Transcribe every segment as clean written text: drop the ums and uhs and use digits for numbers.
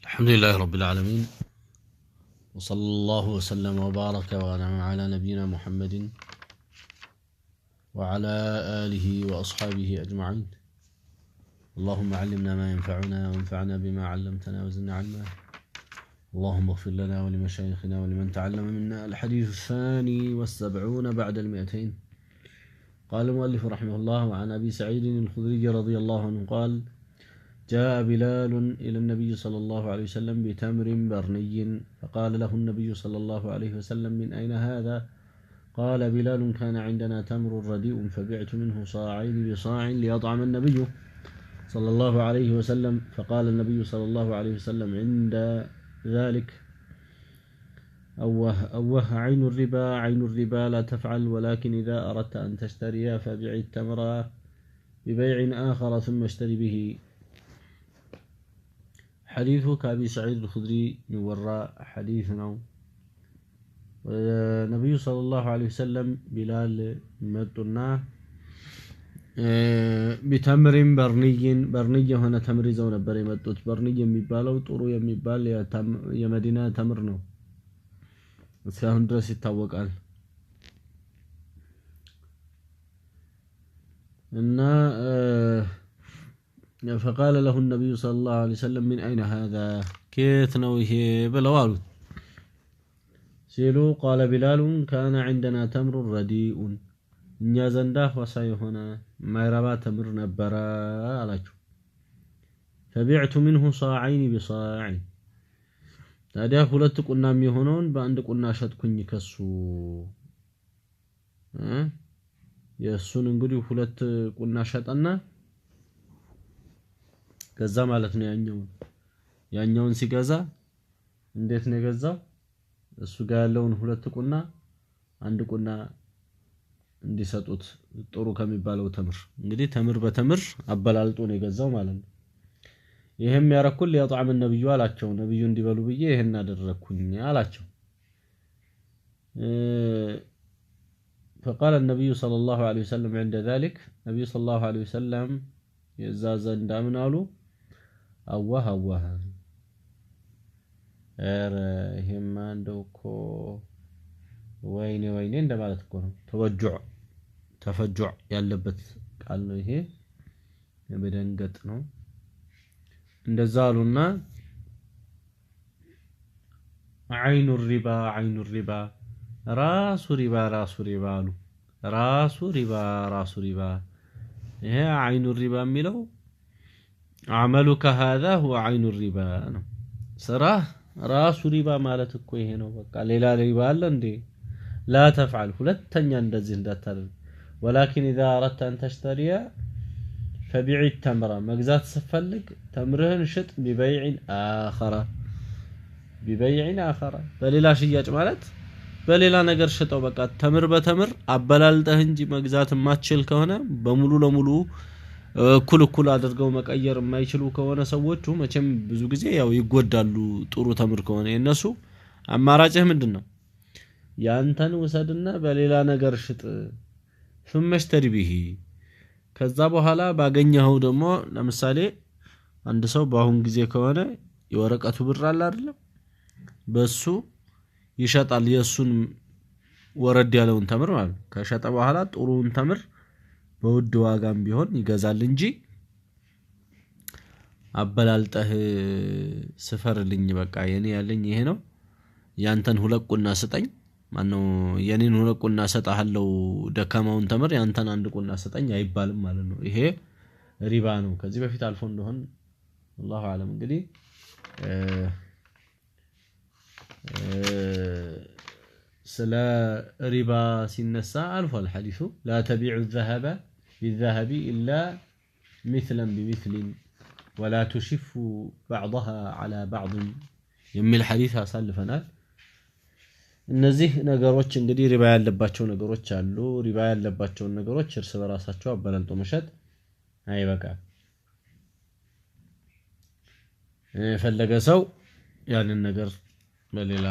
الحمد لله رب العالمين وصلى الله وسلم وبارك وأنعم على نبينا محمد وعلى آله وأصحابه أجمعين. اللهم علمنا ما ينفعنا وانفعنا بما علمتنا وزدنا علما. اللهم اغفر لنا ولمشايخنا ولمن تعلم منا. الحديث الثاني والسبعون بعد 200. قال المؤلف رحمه الله: وعن أبي سعيد الخدري رضي الله عنه قال: جاء بلال إلى النبي صلى الله عليه وسلم بتمر برني، فقال له النبي صلى الله عليه وسلم: من أين هذا؟ قال بلال: كان عندنا تمر رديء فبعت منه صاعين بصاع ليطعم النبي صلى الله عليه وسلم. فقال النبي صلى الله عليه وسلم عند ذلك: أوه عين الربا لا تفعل، ولكن إذا أردت أن تشتري فبيع التمر ببيع آخر ثم اشتري به. حديث كأبي سعيد الخدري يورى حديثنا. النبي صلى الله عليه وسلم بلال مدنا بتمر برني هنا تمر زون نبر يمጡት برني የሚባለው ጥሩ የሚባል የመዲና ተምር ነው። እስካሁን ድረስ ይታወቃል። እና فقال له النبي صلى الله عليه وسلم: من أين هذا؟ كيت نويه بلوالو سيلو. قال بلال: كان عندنا تمر رديء، እኛ ዘንዳ ሆሳ የሆነ ማይረባ ተምር ነበረ አላችሁ። فبعت منه صاعين بصاع، ታዲያ ሁለት ቁናም የሆነውን በአንድ ቁና ሸጥኩኝ ከሱ። የሱን እንግዲህ ሁለት ቁና ሸጠና ገዛ ማለት ነው። ያኛውን ሲገዛ እንዴት ነው የገዛው? እሱ ጋር ያለውን ሁለት ቁና አንድ ቁና እንዲሰጡት ጥሩ ከሚባለው ተምር። እንግዲህ ተምር በተምር አበላልጦ ነው የገዛው ማለት ነው። ይሄም ያረኩል ለጣዕም ነብዩ አላቸው። ነብዩ እንዲበሉ ብዬ ይሄን አደረኩኝ አላቸው። فقال النبي صلى الله عليه وسلم عند ذلك، النبي صلى الله عليه وسلم يزاز እንዳምን አሉ? አዋህ ይሄማ እንደው እኮ ወይኔ እንደማለት እኮ ነው። ተፈጁዕ ያለበት ቃል ነው ይሄ፣ የመደንገጥ ነው። እንደዛ አሉና አይኑ ሪባ ራሱ ሪባ አሉ። ራሱ ሪባ ይሄ አይኑ ሪባ የሚለው عملك هذا هو عين الربا ነው። ስራ ራሱ ሪባ ማለት እኮ ይሄ ነው። በቃ ሌላ ሪባ አለ እንዴ? لا تفعل ሁለተኛ እንደዚህ እንዳታደርግ። ولكن اذا اردت ان تشتري فبيع التمر، መግዛት ስትፈልግ ተምርህን ሽጥ ببيع آخر በሌላ ሽያጭ ማለት በሌላ ነገር ሽጠው። በቃ ተምር በተምር አበላልጠህ እንጂ መግዛት ማትችል ከሆነ በሙሉ ለሙሉ ኩል አድርገው መቀየር የማይችሉ ከሆነ ሰዎቹ መቼም ብዙ ጊዜ ያው ይጎዳሉ። ጥሩ ተምር ከሆነ የነሱ አማራጭህ ምንድነው? ያንተን ወሰድና በሌላ ነገር ሽጥ። ثم اشتري به ከዛ በኋላ ባገኘኸው ደግሞ ለምሳሌ አንድ ሰው በአሁን ጊዜ ከሆነ የወረቀቱ ብር አለ አይደለም፣ በሱ ይሸጣል። የሱን ወረድ ያለውን ተምር ማለት ከሸጠ በኋላ ጥሩውን ተምር በውድ ዋጋም ቢሆን ይገዛል እንጂ አበላልጠህ ስፈርልኝ በቃ የኔ ያለኝ ይሄ ነው፣ ያንተን ሁለት ቁና ስጠኝ፣ ማነው የኔን ሁለት ቁና ሰጣለው ደካማውን ተምር ያንተን አንድ ቁና ስጠኝ አይባልም ማለት ነው። ይሄ ሪባ ነው። ከዚህ በፊት አልፎ እንደሆነ والله اعلم። እንግዲህ ስለ ሪባ ሲነሳ አልፏል ሐዲሱ። لا تبيع الذهب بالذهب إلا مثلا بمثل ولا تشف بعضها على بعض የሚል ሐዲስ አሳልፈናል። እነዚህ ነገሮች እንግዲህ ሪባ ያለባቸው ነገሮች አሉ። ሪባ ያለባቸው ነገሮች እርስ በራሳቸው አበላልጦ መሸጥ አይበቃም። የፈለገ ሰው ያንን ነገር በሌላ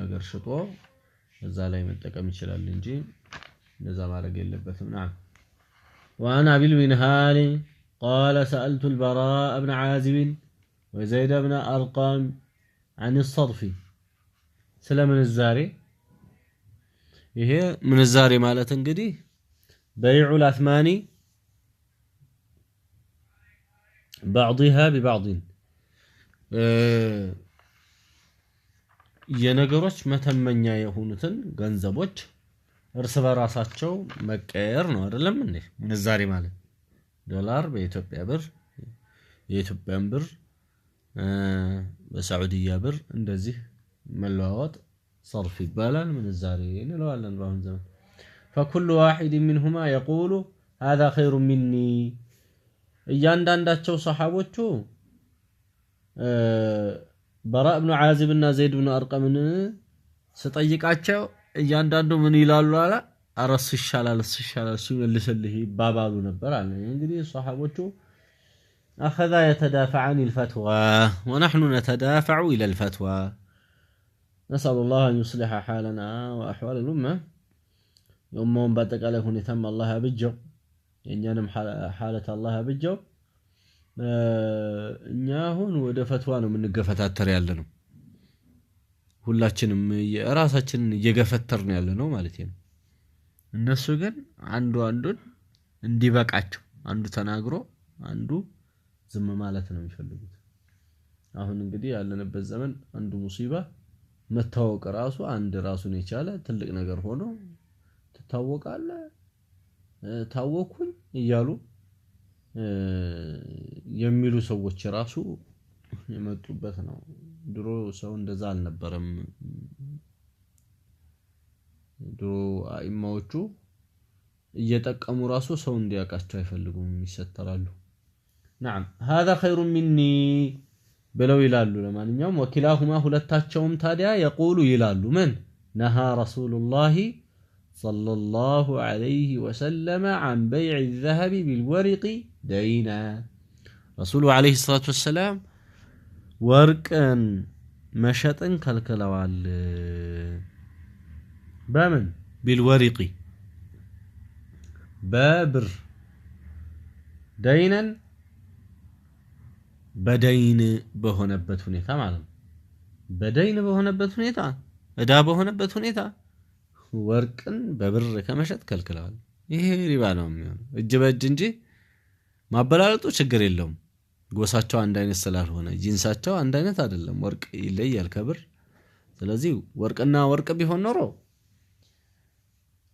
ነገር ሽጦ እዛ ላይ መጠቀም ይችላል እንጂ እንደዛ ማድረግ የለበትም። نعم. وعن أبي المنهال قال: سألت البراء بن عازب وزيد بن أرقم عن الصرف سلام من الزاري هي من الزاري مالة انقدي بيع الأثمان بعضها ببعض የነገሮች መተመኛ የሆኑትን ገንዘቦች እርስ በራሳቸው መቀየር ነው አይደለም እንዴ ምንዛሬ ማለት ዶላር በኢትዮጵያ ብር የኢትዮጵያን ብር በሳዑዲያ ብር እንደዚህ መለዋወጥ صرف ይባላል ምንዛሬ እንለዋለን በአሁን ዘመን فكل واحد منهما يقول هذا خير مني እያንዳንዳቸው ሰሃቦቹ براء بن عازب እና ዘይድ ብን አርቀምን ስጠይቃቸው እያንዳንዱ ምን ይላሉ አለ አረስ ይሻላል ሲመልስልህ ይባባሉ ነበር አለ እንግዲህ ሰሃቦቹ اخذ يتدافعان الفتوى ونحن نتدافع الى الفتوى نسال الله ان يصلح حالنا واحوال الامه يومهم باتقاله ሁኔታም አላህ ያብጀው የኛንም حالة الله ያብጀው እኛ አሁን ወደ ፈትዋ ነው የምንገፈታተር ያለ ነው ሁላችንም የራሳችንን እየገፈተርን ያለ ነው ማለት ነው እነሱ ግን አንዱን እንዲበቃቸው አንዱ ተናግሮ አንዱ ዝም ማለት ነው የሚፈልጉት አሁን እንግዲህ ያለንበት ዘመን አንዱ ሙሲባ መታወቅ ራሱ አንድ ራሱን የቻለ ትልቅ ነገር ሆኖ ተታወቃለ ታወኩኝ እያሉ የሚሉ ሰዎች ራሱ የመጡበት ነው ድሮ ሰው እንደዛ አልነበረም ድሮ አይማዎቹ እየተጠቀሙ ራሱ ሰው እንዲያቃቸው አይፈልጉም ይሰተራሉ نعم هذا خير مني بلو يلالو ለማንኛውም وكلاهما ሁለታቸውም ታዲያ يقول ይላሉ من نهى رسول الله صلى الله عليه وسلم عن بيع الذهب بالورق دينا رسول عليه الصلاة والسلام ورقن مشطن كلكلوال بمن بالورق بابر دينا بدين بهونበት ሁኔታ ማለት ነው በደይን በሆነበት ሁኔታ እዳ በሆነበት ሁኔታ ወርቅን በብር ከመሸጥ ከልክለዋል ይሄ ሪባ ነው የሚሆነው እጅ በእጅ እንጂ ማበላለጡ ችግር የለውም ጎሳቸው አንድ አይነት ስላልሆነ ጂንሳቸው አንድ አይነት አይደለም ወርቅ ይለያል ከብር ስለዚህ ወርቅና ወርቅ ቢሆን ኖሮ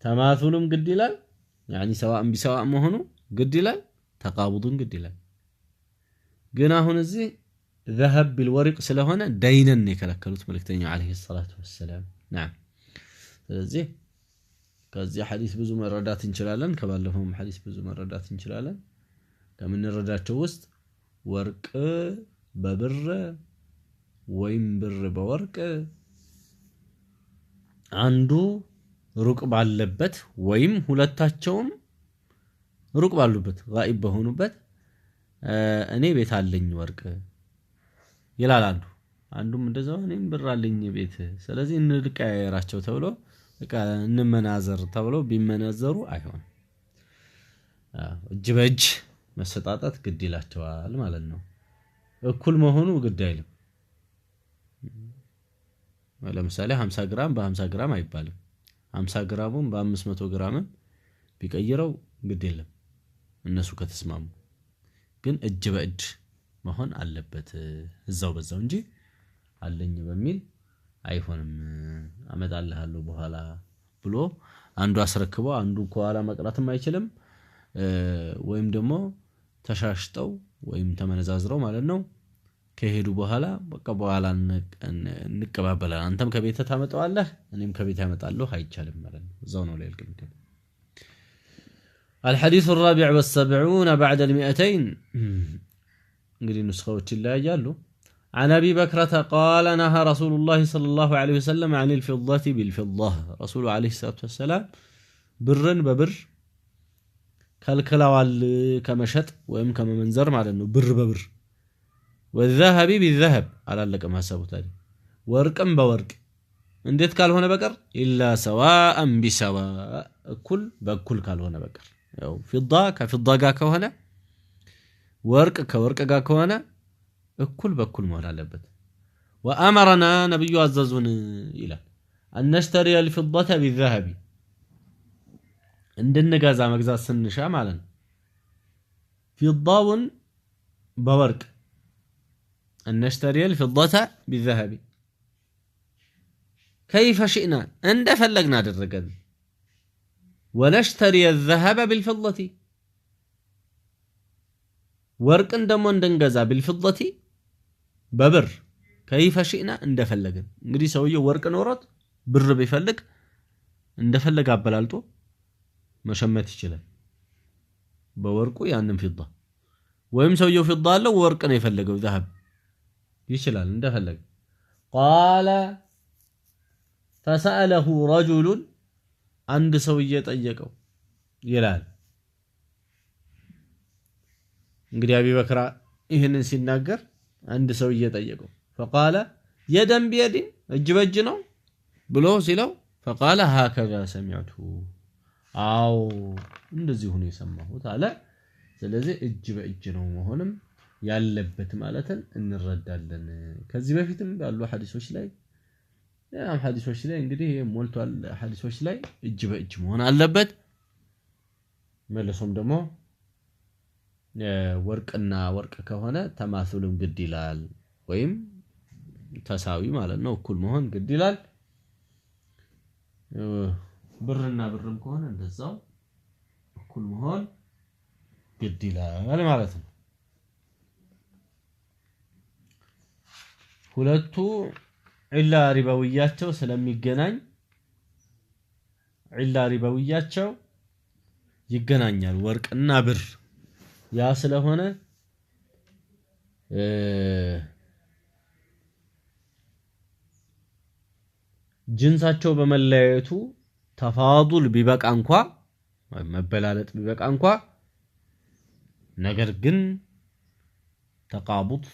ተማቱንም ግድ ይላል يعني سواء بسواء መሆኑ ግድ ይላል ተቃቡዱን ግድ ይላል ግን አሁን እዚህ ذهب بالورق ስለሆነ ደይነን የከለከሉት መልእክተኛው عليه الصلاه والسلام نعم ስለዚህ ከዚህ ሐዲስ ብዙ መረዳት እንችላለን ከባለፈው ሐዲስ ብዙ መረዳት እንችላለን ከምንረዳቸው ውስጥ ወርቅ በብር ወይም ብር በወርቅ አንዱ ሩቅ ባለበት ወይም ሁለታቸውም ሩቅ ባሉበት ጋኢብ በሆኑበት እኔ ቤት አለኝ ወርቅ ይላል አንዱም እንደዛው እኔም ብር አለኝ ቤት ስለዚህ እንልቀያየራቸው ተብሎ በቃ እንመናዘር ተብሎ ቢመናዘሩ አይሆን እጅ በእጅ መሰጣጣት ግድ ይላቸዋል ማለት ነው እኩል መሆኑ ግድ አይልም ለምሳሌ 50 ግራም በ50 ግራም አይባልም 50 ግራሙን በ500 ግራም ቢቀይረው ግድ የለም እነሱ ከተስማሙ ግን እጅ በእጅ መሆን አለበት እዛው በዛው እንጂ አለኝ በሚል አይሆንም አመጣልሃለሁ በኋላ ብሎ አንዱ አስረክቦ አንዱ ከኋላ መቅራትም አይችልም ወይም ደግሞ ተሻሽጠው ወይም ተመነዛዝረው ማለት ነው ከሄዱ በኋላ በቃ በኋላ እንቀባበላለን አንተም ከቤተ ታመጣዋለህ እኔም ከቤተ ያመጣለሁ አይቻልም ማለት ነው እዛው ነው ለልክ الحديث الرابع والسبعون بعد 200 እንግዲህ ንስኻዎች ይለያያሉ عن أبي بكرة قال نهى رسول الله صلى الله عليه وسلم عن الفضة بالفضة رسول عليه الصلاة والسلام برن ببر كالكلاوال كمشت ويم كمنزر معلنه بر ببر والذهب بالذهب على لك ما حسبه تاني ورقا بورق انديت قال هنا بقر إلا سواء بسواء كل بكل قال هنا بقر فضة كفضة قا كهنا ورق كورق قا كهنا እኩል በኩል መሆን አለበት وأمرنا نبي عززون إلى أن نشتري الفضة بالذهب عندنا جازا مجزا سن شاملا فضة بورق أن نشتري الفضة بالذهب كيف شئنا عند فلقنا الرقد ونشتري الذهب بالفضة ورق عندما نجزا بالفضة ببر كيف شئنا عند فلقن እንግዲህ ሰውየው ወርቅ ኖሮት ብር ቢፈልግ እንደፈለገ አበላልጦ መሸመት ይችላል በወርቁ ያንን ፊዳ ወይም ሰውየው ፊዳ አለው ወርቅ ነው የፈለገው ذهب ይችላል እንደፈለገ قال فسأله رجل አንድ ሰውዬ ጠየቀው ይላል እንግዲህ አቢ በክራ ይሄንን ሲናገር አንድ ሰውዬ ጠየቀው فقال يدا بيد እጅ በእጅ ነው ብሎ ሲለው فقال هكذا سمعته አው እንደዚህ ሆነ የሰማሁት አለ ስለዚህ እጅ በእጅ ነው መሆንም ያለበት ማለትን እንረዳለን ከዚህ በፊትም ባሉ ሐዲሶች ላይ ያም ሐዲሶች ላይ እንግዲህ ሞልቷል ሐዲሶች ላይ እጅ በእጅ መሆን አለበት መልሶም ደግሞ ወርቅና ወርቅ ከሆነ ተማሱሉም ግድ ይላል ወይም ተሳዊ ማለት ነው እኩል መሆን ግድ ይላል ብርና ብርም ከሆነ እንደዛው እኩል መሆን ግድ ይላል ማለት ነው ሁለቱ ኢላ ሪባዊያቸው ስለሚገናኝ ኢላ ሪባዊያቸው ይገናኛል ወርቅና ብር ያ ስለሆነ ጅንሳቸው በመለያየቱ ተፋዱል ቢበቃ እንኳ መበላለጥ ቢበቃ እንኳ ነገር ግን ተቃቡጥ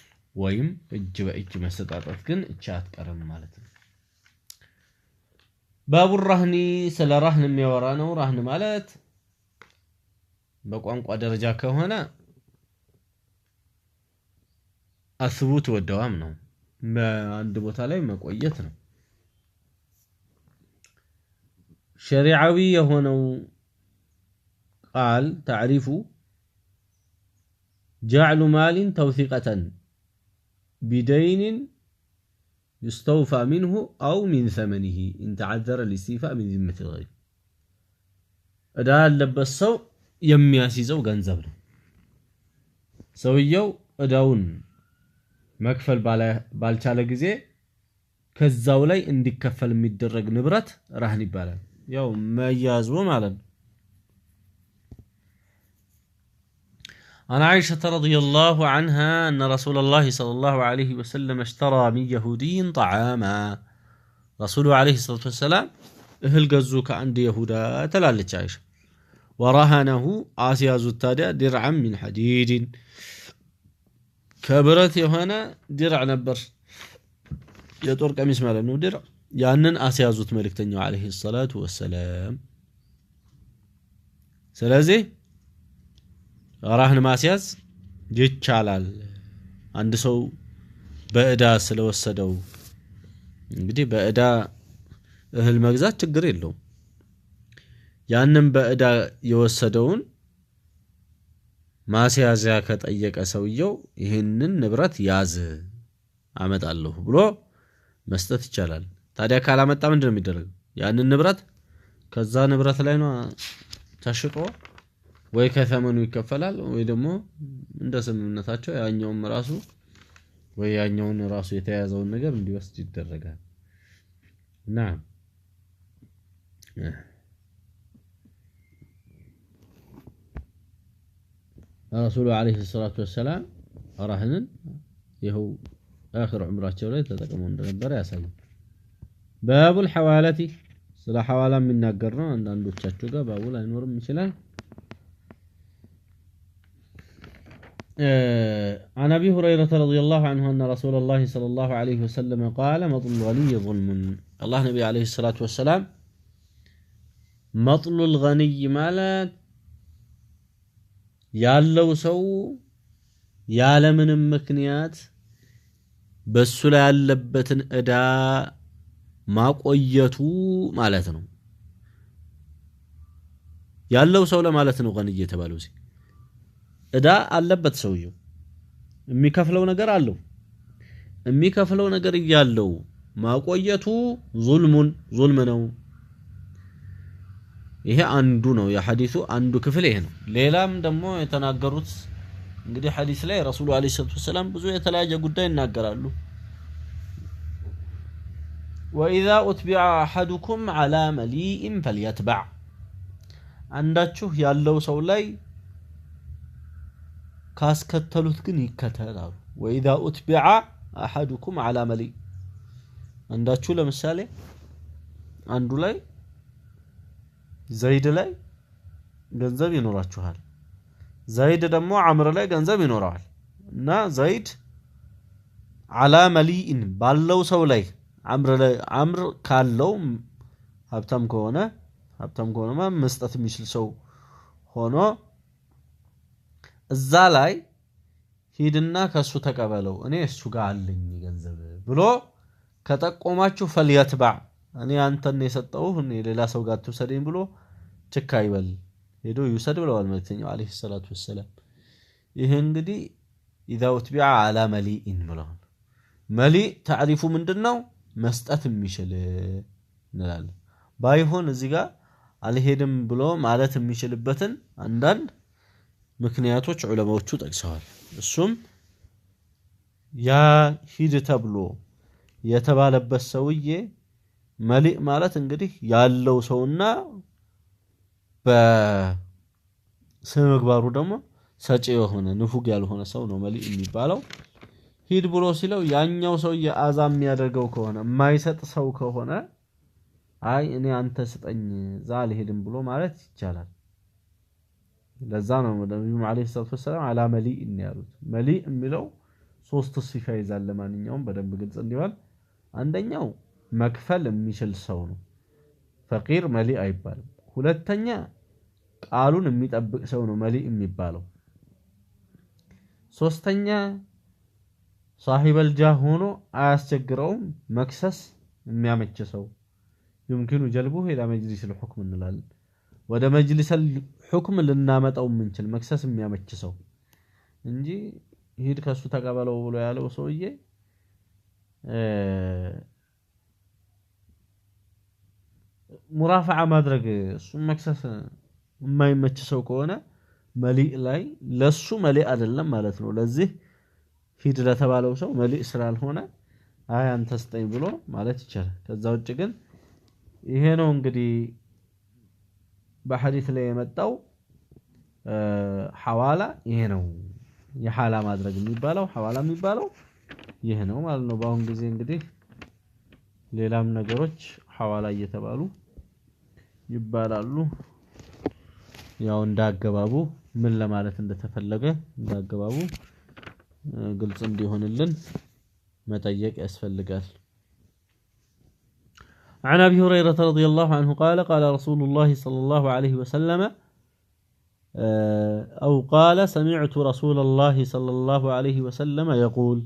ወይም እጅ በእጅ መሰጣጣት ግን እቻ አትቀርም ማለት ነው ባቡ الرهن ስለ ረህን የሚያወራ ነው ረህን ማለት በቋንቋ ደረጃ ከሆነ አስቡት ወደዋም ነው በአንድ ቦታ ላይ መቆየት ነው شريعوي يهونو قال تعريفه جعل مال توثيقة بدين يستوفى منه أو من ثمنه إن تعذر الاستيفاء من ذمة الغير أدا لبسو يمياسيزو غنزب ነው ሰውየው እዳውን መክፈል ባልቻለ ጊዜ ከዛው ላይ እንዲከፈል የሚደረግ ንብረት ረህን ይባላል ያው መያዙ ማለት ነው عن عائشة رضي الله عنها أن رسول الله صلى الله عليه وسلم اشترى من يهودي طعاما رسول عليه الصلاة والسلام እህል ገዙ ከአንድ ይሁዳ ተላለች عائشة ورهنه አስያዙ ታዲያ درعا من حديد ከብረት የሆነ ድርዕ ነበር የጦር ቀሚስ ማለት ነው ድርዕ ያንን አስያዙት መልእክተኛው አለይሂ ሰላቱ ወሰለም ስለዚህ ረህን ማስያዝ ይቻላል አንድ ሰው በእዳ ስለወሰደው እንግዲህ በእዳ እህል መግዛት ችግር የለውም ያንን በእዳ የወሰደውን ማስያዣ ከጠየቀ ሰውየው ይሄንን ንብረት ያዝ አመጣለሁ ብሎ መስጠት ይቻላል ታዲያ ካላመጣ ምንድነው የሚደረገው ያንን ንብረት ከዛ ንብረት ላይ ነው ተሽጦ ወይ ከثمኑ ይከፈላል ወይ ደግሞ እንደ ስምምነታቸው ያኛውም ራሱ ወይ ያኛውን ራሱ የተያዘውን ነገር እንዲወስድ ይደረጋል نعم رسول عليه الصلاة والسلام رهنن يهو آخر عمراته ላይ ተጠቅመው እንደነበር ያሳያል باب الحوالة ስለ ሐዋላ የሚናገር ነው አንዳንዶቻችሁ ጋር ባቡ ላይ ኖርም ይችላል عن أبي هريرة رضي الله عنه أن رسول الله صلى الله عليه وسلم قال مطل الغني ظلم الله نبي عليه الصلاة والسلام مطل الغني مالت ያለው ሰው ያለ ምንም ምክንያት በሱ ላይ ያለበትን እዳ ማቆየቱ ማለት ነው ያለው ሰው ለማለት ነው ገንይ የተባለው ሲ እዳ አለበት ሰውየው የሚከፍለው ነገር አለው የሚከፍለው ነገር ያለው ማቆየቱ ዙልም ነው ይሄ አንዱ ነው የሐዲሱ አንዱ ክፍል ይሄ ነው ሌላም ደግሞ የተናገሩት እንግዲህ ሐዲስ ላይ ረሱሉ አለይሂ ሰላም ብዙ የተለያየ ጉዳይ ይናገራሉ وإذا أتبع أحدكم على مليء فليتبع አንዳችሁ ያለው ሰው ላይ ካስከተሉት ግን ይከተላሉ وإذا أتبع أحدكم على مليء አንዳችሁ ለምሳሌ አንዱ ላይ ዘይድ ላይ ገንዘብ ይኖራችኋል ዘይድ ደግሞ አምር ላይ ገንዘብ ይኖራል እና ዘይድ على مليء ባለው ሰው ላይ አምር ካለው ሀብታም ከሆነ መስጠት የሚችል ሰው ሆኖ እዛ ላይ ሂድና ከሱ ተቀበለው እኔ እሱ ጋር አለኝ ገንዘብ ብሎ ከጠቆማችሁ ፈልየትባዕ እኔ አንተን የሰጠው እኔ ሌላ ሰው ጋር ተሰደኝ ብሎ ችካ ይበል ሄዶ ይውሰድ ብለዋል መልእክተኛው አለይሂ ሰላቱ ወሰለም ይሄ እንግዲህ اذا اتبع على مليء ብለዋል መሊእ ታሪፉ ምንድነው መስጠት የሚችል እንላለን ባይሆን እዚህ ጋር አልሄድም ብሎ ማለት የሚችልበትን አንዳንድ ምክንያቶች ዑለማዎቹ ጠቅሰዋል እሱም ያ ሂድ ተብሎ የተባለበት ሰውዬ መሊእ ማለት እንግዲህ ያለው ሰውና በስምግባሩ ደግሞ ሰጪ የሆነ ንፉግ ያልሆነ ሰው ነው መሊእ የሚባለው ሂድ ብሎ ሲለው ያኛው ሰውዬ አዛም የሚያደርገው ከሆነ የማይሰጥ ሰው ከሆነ አይ እኔ አንተ ስጠኝ ዛል ሄድም ብሎ ማለት ይቻላል ለዛ ነው ነብዩ አለይሂ ሰላቱ ወሰለም አላ መሊእ ያሉት መሊእ የሚለው ሶስት ሲፋ ይዛል ለማንኛውም በደንብ ግልጽ እንዲሆን አንደኛው መክፈል የሚችል ሰው ነው ፈቂር መሊእ አይባልም ሁለተኛ ቃሉን የሚጠብቅ ሰው ነው መሊእ የሚባለው ሶስተኛ صاحب الجاه ሆኖ አያስቸግረውም መክሰስ የሚያመች ሰው يمكن جلبه الى مجلس الحكم እንላለን ወደ መጅሊስ الحكم ልናመጣው ምንችል መክሰስ የሚያመች ሰው እንጂ ሂድ ከሱ ተቀበለው ብሎ ያለው ሰውዬ ሙራፈዓ ማድረግ እሱ መክሰስ የማይመች ሰው ከሆነ መሊእ ላይ ለሱ መሊእ አይደለም ማለት ነው ለዚህ ሂድ ለተባለው ሰው መሊእ ስላልሆነ አይ አንተ ስጠኝ ብሎ ማለት ይችላል ከዛ ውጭ ግን ይሄ ነው እንግዲህ በሐዲስ ላይ የመጣው ሐዋላ ይሄ ነው የሐላ ማድረግ የሚባለው ሐዋላ የሚባለው ይሄ ነው ማለት ነው ባሁን ጊዜ እንግዲህ ሌላም ነገሮች ሐዋላ እየተባሉ ይባላሉ ያው እንዳገባቡ ምን ለማለት እንደተፈለገ እንዳገባቡ ግልጽ እንዲሆንልን መጠየቅ ያስፈልጋል عن أبي هريرة رضي الله عنه قال قال رسول الله صلى الله عليه وسلم أو قال سمعت رسول الله صلى الله عليه وسلم يقول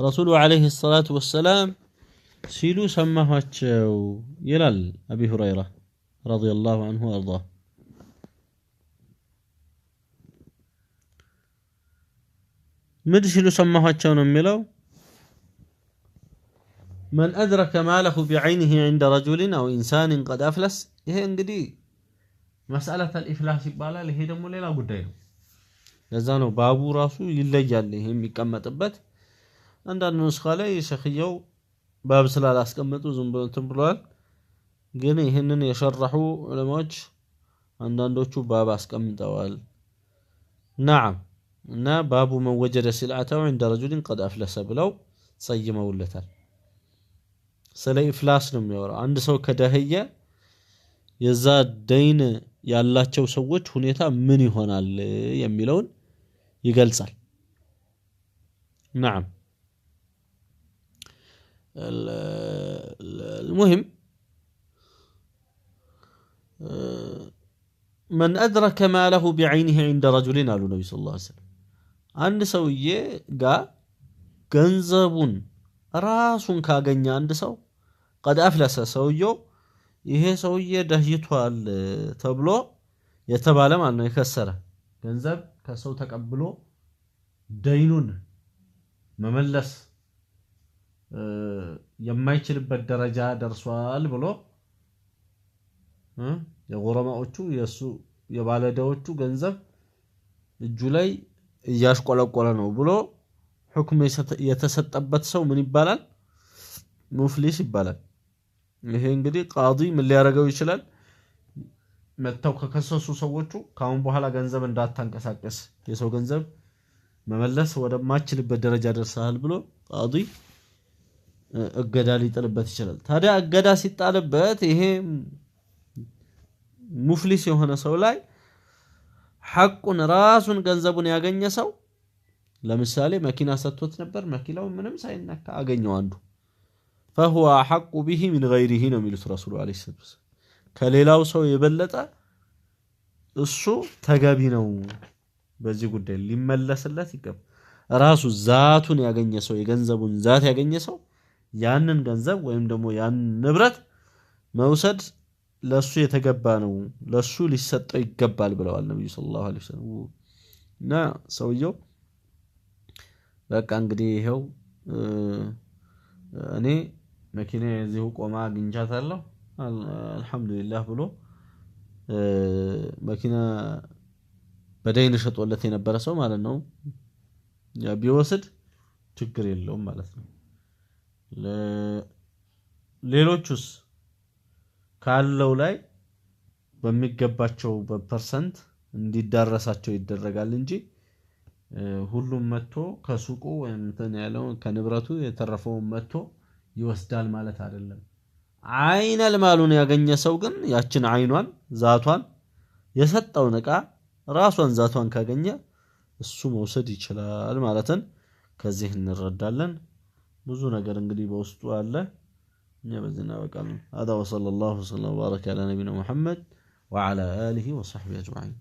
رسول عليه الصلاة والسلام سيلو سماهاتشو يلال أبي هريرة رضي الله عنه وأرضاه مدشلو سماهاتشو نميلو من أدرك ماله بعينه عند رجل أو إنسان قد أفلس ይሄ እንግዲህ مسألة الإفلاس ይባላል ይሄ ደግሞ ሌላ ጉዳይ ነው ለዛ ነው ባቡ ራሱ ይለያል ይሄ የሚቀመጥበት አንዳንድ ንስኻ ላይ ሸኺያው ባብ ስላላስቀመጡ ዝም ብሎ እንትን ብለዋል ግን ይሄንን የሸረሑ ዑለማዎች አንዳንዶቹ ባብ አስቀምጠዋል نعم እና ባቡ من وجد سلعته عند رجل قد أفلس ብለው ሰይመውለታል ስለ ኢፍላስ ነው የሚያወራው አንድ ሰው ከደህየ የዛ ደይን ያላቸው ሰዎች ሁኔታ ምን ይሆናል የሚለውን ይገልጻል نعم المهم من أدرك ماله بعينه عند رجل قالوا النبي صلى الله عليه وسلم عند سويه قال ገንዘቡን ራሱን ካገኘ አንድ ሰው قد أفلس ሰውየው ይሄ ሰውዬ ደህይቷል ተብሎ የተባለ ማለት ነው የከሰረ ገንዘብ ከሰው ተቀብሎ ደይኑን መመለስ የማይችልበት ደረጃ ደርሷል ብሎ የጎረማዎቹ የሱ የባለዳዎቹ ገንዘብ እጁ ላይ እያሽቆለቆለ ነው ብሎ ሁክም የተሰጠበት ሰው ምን ይባላል ሙፍሊስ ይባላል ይሄ እንግዲህ ቃዲ ምን ሊያረጋው ይችላል መተው ከከሰሱ ሰዎቹ ካሁን በኋላ ገንዘብ እንዳታንቀሳቀስ የሰው ገንዘብ መመለስ ወደማችልበት ደረጃ ደርሰሃል ብሎ ቃዲ እገዳ ሊጥልበት ይችላል ታዲያ እገዳ ሲጣልበት ይሄ ሙፍሊስ የሆነ ሰው ላይ ሐቁን ራሱን ገንዘቡን ያገኘ ሰው ለምሳሌ መኪና ሰጥቶት ነበር መኪናው ምንም ሳይነካ አገኘው አንዱ فهو حق به من غيره ነው የሚሉት ረሱሉ አለይሂ ሰላም ከሌላው ሰው የበለጠ እሱ ተገቢ ነው በዚህ ጉዳይ ሊመለስለት ይገባል ራሱ ዛቱን ያገኘ ሰው የገንዘቡን ዛት ያገኘ ሰው ያንን ገንዘብ ወይም ደግሞ ያን ንብረት መውሰድ ለሱ የተገባ ነው ለሱ ሊሰጠው ይገባል ብለዋል ነብዩ ሰለላሁ ዐለይሂ ወሰለም እና ሰውየው በቃ እንግዲህ ይሄው እኔ መኪና እዚሁ ቆማ አግኝቻታለሁ አልহামዱሊላህ ብሎ መኪና በደይን ሸጦለት የነበረ ሰው ማለት ነው ያ ቢወስድ ችግር የለውም ማለት ነው ሌሎቹስ ካለው ላይ በሚገባቸው በፐርሰንት እንዲዳረሳቸው ይደረጋል እንጂ ሁሉም መጥቶ ከሱቁ እንትን ያለው ከንብረቱ የተረፈው መጥቶ ይወስዳል ማለት አይደለም አይነል ማሉን ያገኘ ሰው ግን ያችን አይኗን ዛቷን የሰጠው ንቃ ራሷን ዛቷን ካገኘ እሱ መውሰድ ይችላል ማለትን ከዚህ እንረዳለን ብዙ ነገር እንግዲህ በውስጡ አለ እኛ በዚህና በቃል هذا وصلى الله وسلم وبارك على نبينا محمد وعلى آله وصحبه أجمعين